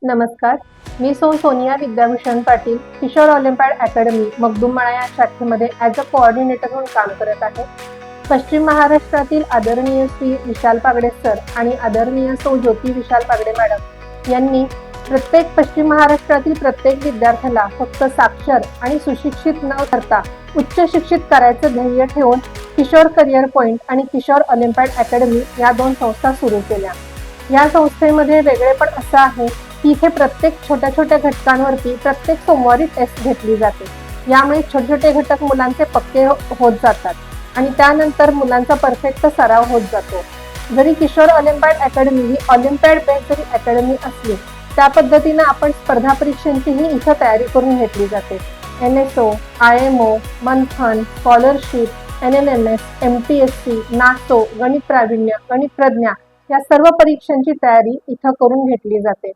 नमस्कार, मी Sonia Vidyabhushan Patil Kishore Olympiad academy मगदुममाळा या शाखेमध्ये as a coordinator म्हणून काम करत आहे. पश्चिम महाराष्ट्रातील आदरणीय श्री विशाल पागडे सर आणि आदरणीय सौ ज्योती विशाल पागडे मॅडम यांनी प्रत्येक पश्चिम महाराष्ट्रातील प्रत्येक विद्यार्थ्याला फक्त साक्षर आणि सुशिक्षित न करता उच्च शिक्षित करायचं ध्येय ठेवून किशोर करिअर पॉइंट आणि किशोर ऑलिम्पियाड अकॅडमी या दोन संस्था सुरू केल्या. या संस्थेमध्ये वेगळेपण असं आहे की इथे प्रत्येक छोट्या घटकांवरती प्रत्येक सोमवारी टेस्ट घेतली जाते. यामुळे छोटे घटक मुलांचे पक्के होत जातात आणि त्यानंतर मुलांचा परफेक्ट सराव होत जातो. जरी किशोर ऑलिम्पियाड अकॅडमी ही ऑलिम्पियाड बेस्ड जरी अकॅडमी असली, त्या पद्धतीनं आपण स्पर्धा परीक्षांचीही इथं तयारी करून घेतली जाते. NSO, IMO, मंथन, स्कॉलरशिप, NMS, MPSC, नासो, गणित प्रावीण्य, गणित प्रज्ञा या सर्व परीक्षांची तयारी इथं करून घेतली जाते.